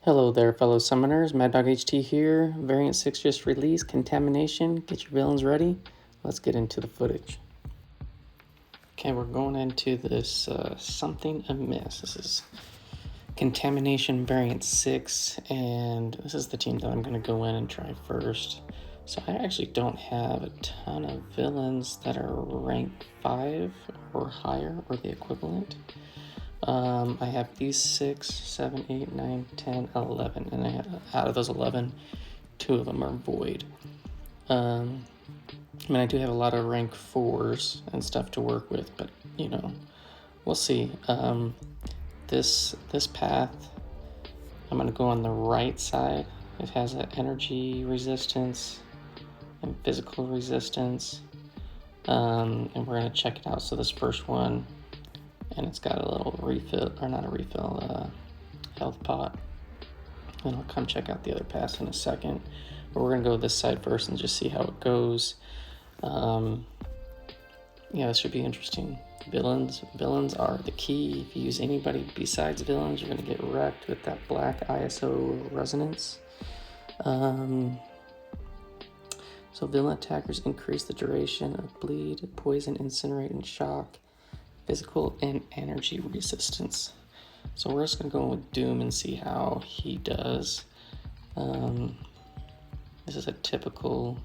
Hello there, fellow summoners. Mad Dog HT here. Variant 6 just released. Contamination. Get your villains ready. Let's get into the footage. Okay, we're going into this something amiss. This is Contamination Variant 6, and this is the team that I'm going to go in and try first. So I actually don't have a ton of villains that are rank 5 or higher, or the equivalent. I have these 6, 7, 8, 9, 10, 11, and out of those 11, 2 of them are void. I mean, I do have a lot of rank 4s and stuff to work with, but, you know, we'll see. This path, I'm going to go on the right side. It has an energy resistance and physical resistance, and we're going to check it out. So this first one, and it's got a little refill, or not a refill, health pot. And I'll come check out the other pass in a second. But we're gonna go this side first and just see how it goes. Yeah, this should be interesting. Villains are the key. If you use anybody besides villains, you're gonna get wrecked with that black ISO resonance. So villain attackers increase the duration of bleed, poison, incinerate, and shock, physical and energy resistance. So we're just gonna go with Doom and see how he does. This is a typical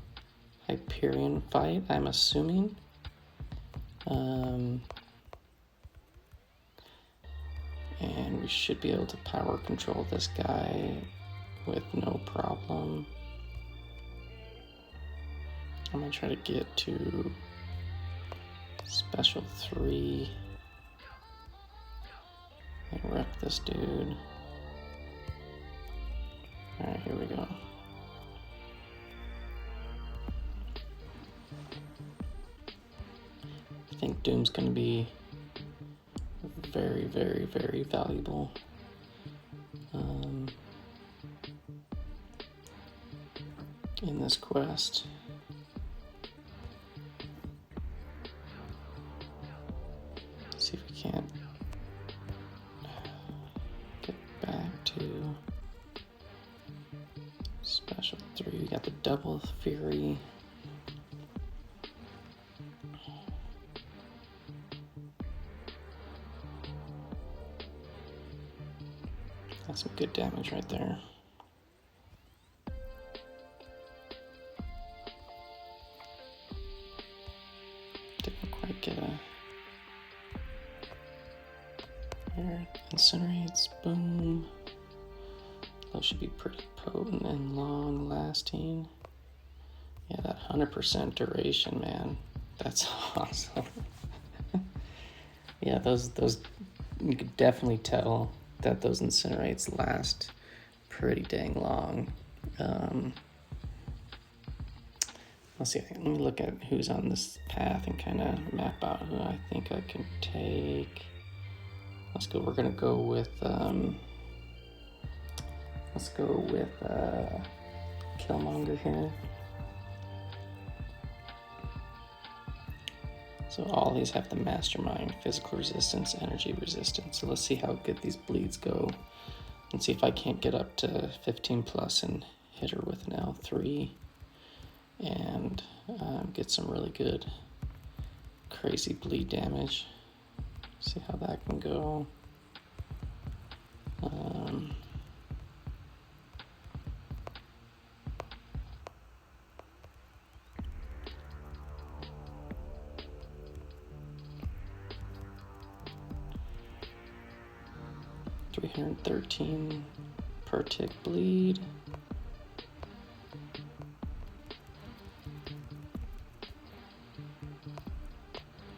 Hyperion fight, I'm assuming. And we should be able to power control this guy with no problem. I'm gonna try to get to Special 3 and wreck this dude. Alright, here we go. I think Doom's gonna be very, very, very valuable. In this quest. See if we can't get back to Special 3. We got the double fury. That's some good damage right there. Didn't quite get a... There, incinerates, boom. Those should be pretty potent and long lasting. Yeah, that 100% duration, man. That's awesome. Yeah, those you could definitely tell that those incinerates last pretty dang long. Let's see, let me look at who's on this path and kind of map out who I think I can take. Let's go, we're gonna go with, Killmonger here. So all these have the Mastermind, physical resistance, energy resistance. So let's see how good these bleeds go and see if I can't get up to 15 plus and hit her with an L3 and get some really good crazy bleed damage. See how that can go. 313 per tick bleed.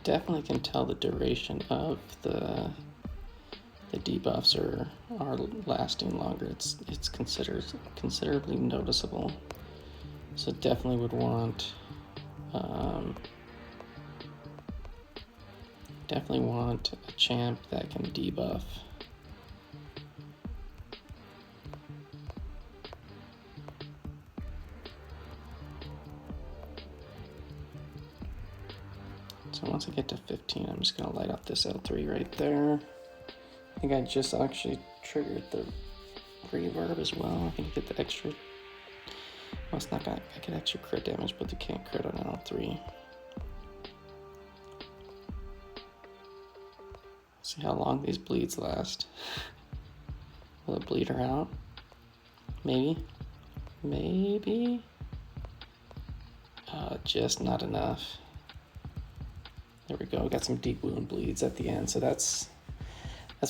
Definitely can tell the duration of the debuffs are lasting longer. It's considerably noticeable. So definitely would want a champ that can debuff. So once I get to 15, I'm just gonna light up this L3 right there. I think I just actually triggered the reverb as well. I think get the extra. Well, it's not gonna. I get extra crit damage, but they can't crit on L3. See how long these bleeds last. Will it bleed her out? Maybe. Maybe. Just not enough. There we go. We got some deep wound bleeds at the end, so that's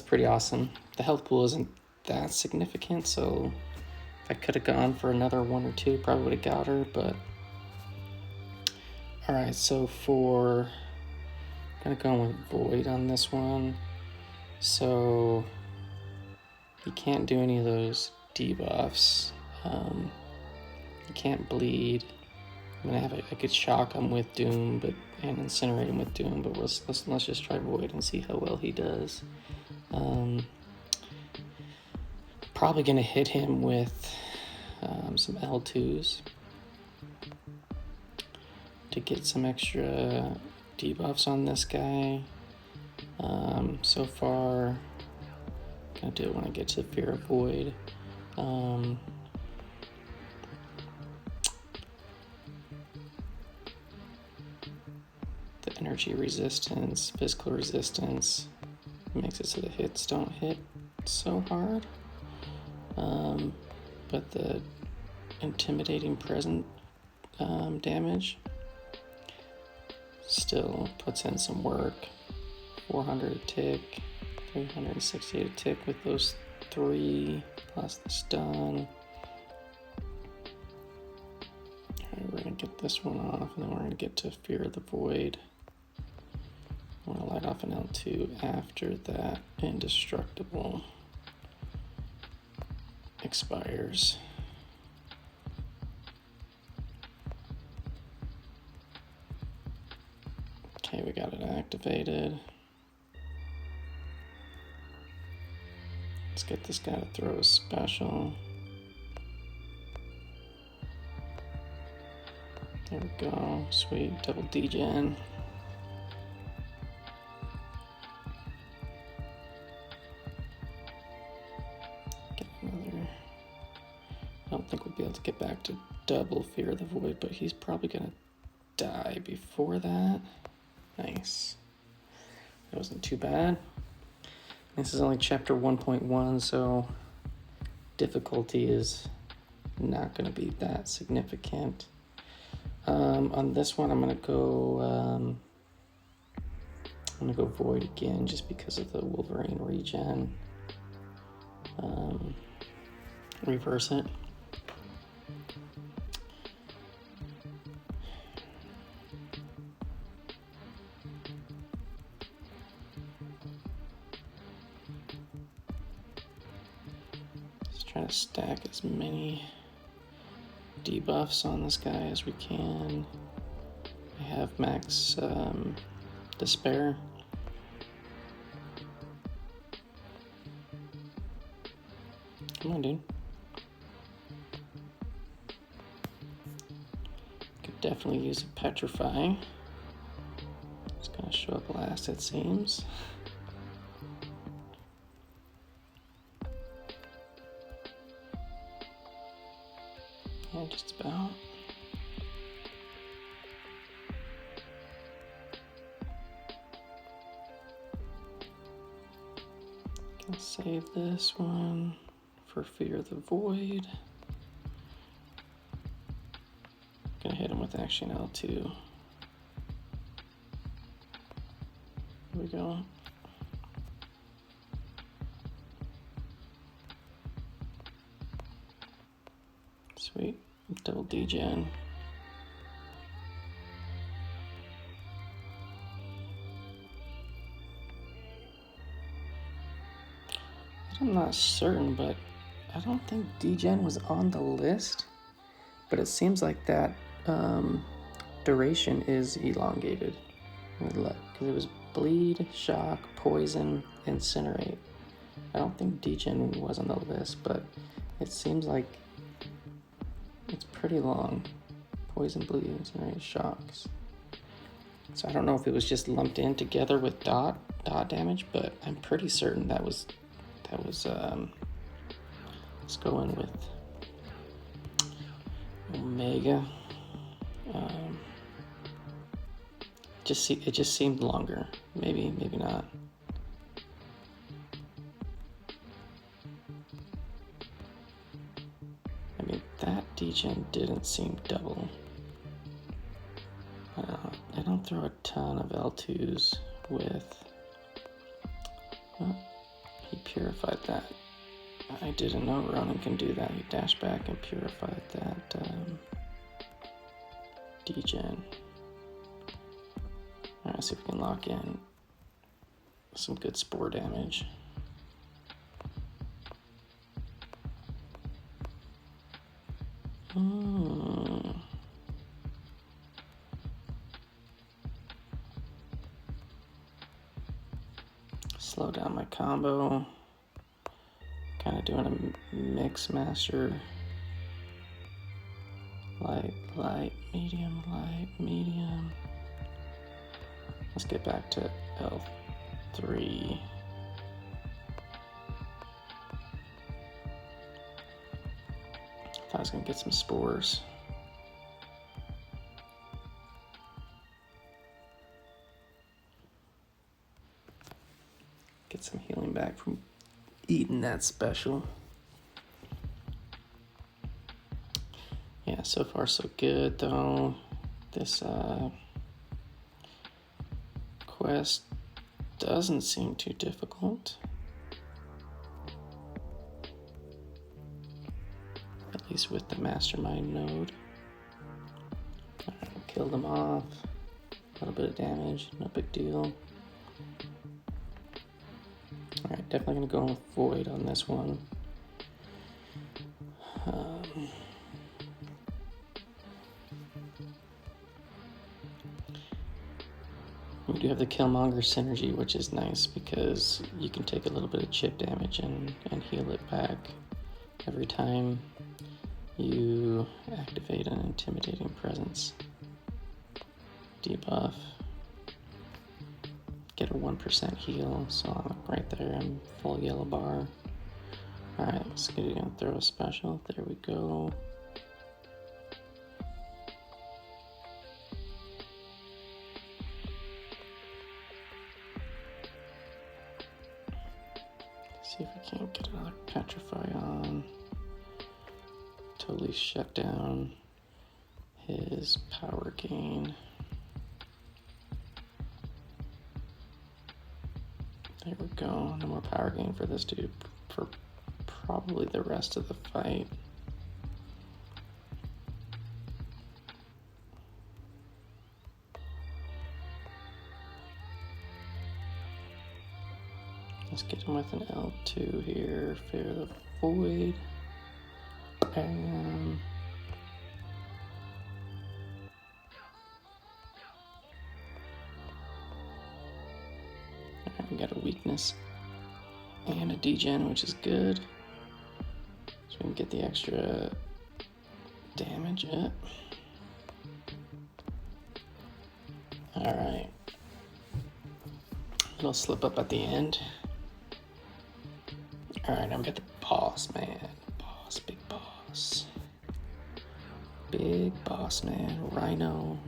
pretty awesome. The health pool isn't that significant, so if I could have gone for another 1 or 2, probably would have got her, but all right, so for gonna go with Void on this one. So you can't do any of those debuffs. You can't bleed. I'm gonna have I could shock him with Doom, and incinerate him with Doom, but let's just try Void and see how well he does. Probably gonna hit him with some L2s to get some extra debuffs on this guy. So far, gonna do it when I get to Fear of Void. The energy resistance, physical resistance makes it so the hits don't hit so hard. But the intimidating present damage still puts in some work. 400 a tick, 368 a tick with those 3 plus the stun. Alright, we're gonna get this one off, and then we're gonna get to Fear of the Void. I'm gonna light off an L2 after that Indestructible expires. Okay, we got it activated. Let's get this guy to throw a special. There we go. Sweet. Double degen. Get another. I don't think we'll be able to get back to double Fear of the Void, but he's probably gonna die before that. Nice. That wasn't too bad. This is only chapter 1.1, so difficulty is not going to be that significant. On this one, I'm going to go Void again just because of the Wolverine regen. Reverse it. Trying to stack as many debuffs on this guy as we can. I have max despair. Come on, dude. Could definitely use a petrify. It's gonna show up last, it seems. Yeah, just about. Can save this one for Fear of the Void. Gonna hit him with Action L2. Here we go. Sweet. Double degen. I'm not certain, but I don't think degen was on the list. But it seems like that duration is elongated. Because it was bleed, shock, poison, incinerate. I don't think degen was on the list, but it seems like it's pretty long. Poison, bleed, incinerate, shocks. So I don't know if it was just lumped in together with dot Let's go in with Omega. It just seemed longer. Maybe not. I mean, that degen didn't seem double. I don't throw a ton of L2s with... Oh, he purified that. I didn't know Ronin can do that. He dashed back and purified that degen. Alright, let's see if we can lock in some good spore damage. Slow down my combo. Kind of doing a mix master. Light, medium. Let's get back to L3. Thought I was gonna get some spores. Get some healing back from eating that special. Yeah, so far so good though. This quest doesn't seem too difficult. At least with the Mastermind node. Kill them off. A little bit of damage, no big deal. Alright, definitely gonna go with Void on this one. We do have the Killmonger synergy, which is nice because you can take a little bit of chip damage and heal it back every time you activate an intimidating presence. Debuff. Get a 1% heal, so I'm right there, I'm full yellow bar. Alright, let's get it and throw a special. There we go. See if we can't get another Petrify on. Totally shut down his power gain. There we go. No more power gain for this dude for probably the rest of the fight. Let's get him with an L2 here. Fear the Void. Bam. Alright, we got a weakness and a degen, which is good. So we can get the extra damage up. Alright. It'll slip up at the end. Alright, I'm at the boss, man. Big boss. Big boss, man. Rhino.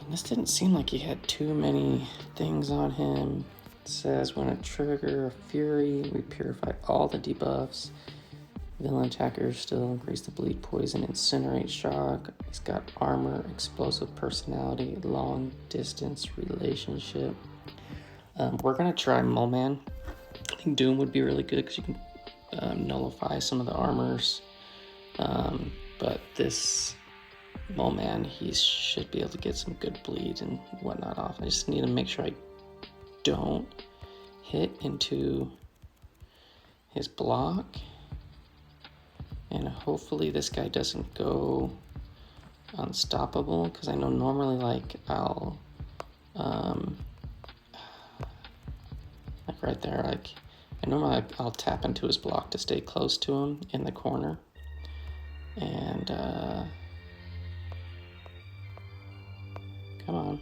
And this didn't seem like he had too many things on him. It says when a trigger a fury, we purify all the debuffs. Villain attackers still increase the bleed, poison, incinerate, shock. He's got armor, explosive personality, long distance relationship. We're gonna try Moleman. I think Doom would be really good because you can nullify some of the armors. But this Moleman, he should be able to get some good bleed and whatnot off. I just need to make sure I don't hit into his block. And hopefully this guy doesn't go unstoppable, because I know normally like I'll like right there, like I'll tap into his block to stay close to him in the corner. And come on.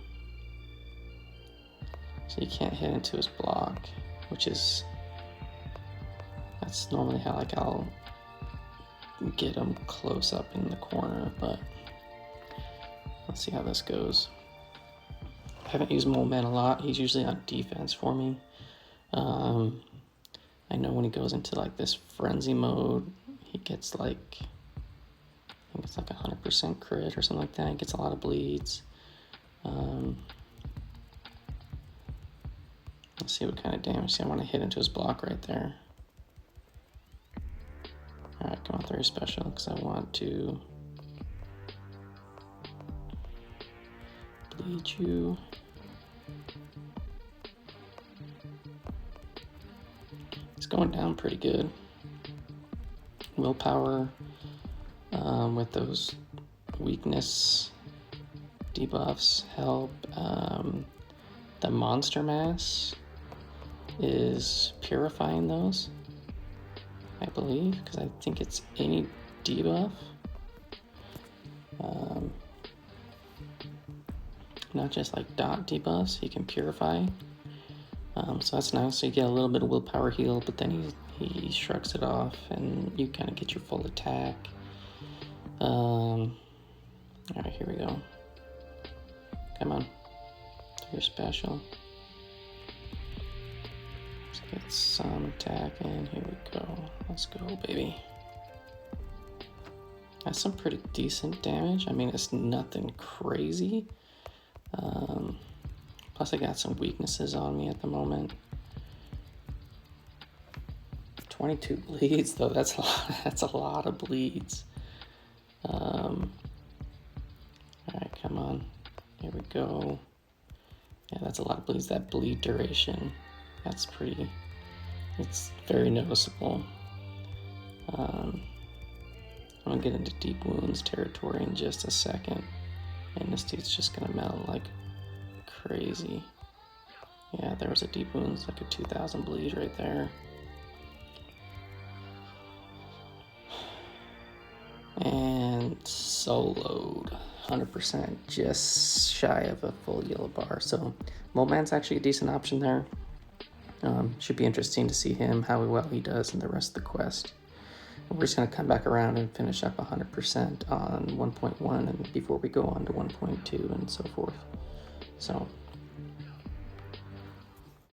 So you can't hit into his block, which is That's normally how like I'll get him close up in the corner, but let's see how this goes. I haven't used Moleman a lot. He's usually on defense for me. I know when he goes into like this frenzy mode, he gets like, I think it's like 100% crit or something like that. He gets a lot of bleeds. Let's see what kind of damage. See, I want to hit into his block right there. Alright, come on, 30 special, because I want to bleed you. It's going down pretty good. Willpower with those weakness debuffs help. The monster mass is purifying those, I believe, because I think it's any debuff. Not just like dot debuffs, he can purify. So that's nice. So you get a little bit of willpower heal, but then he shrugs it off and you kind of get your full attack. Alright, here we go. Come on. Your special. Let's get some attack in. Here we go. Let's go, baby. That's some pretty decent damage. I mean, it's nothing crazy. Plus, I got some weaknesses on me at the moment. 22 bleeds, though. That's a lot. That's a lot of bleeds. All right, come on. Here we go. Yeah, that's a lot of bleeds. That bleed duration, that's pretty. It's very noticeable. I'm gonna get into deep wounds territory in just a second, and this dude's just gonna melt like crazy. Yeah, there was a deep wounds, like a 2,000 bleed right there. And soloed 100%, just shy of a full yellow bar. So Moleman's actually a decent option there. Should be interesting to see him, how well he does in the rest of the quest. We're just going to come back around and finish up 100% on 1.1 and before we go on to 1.2 and so forth. So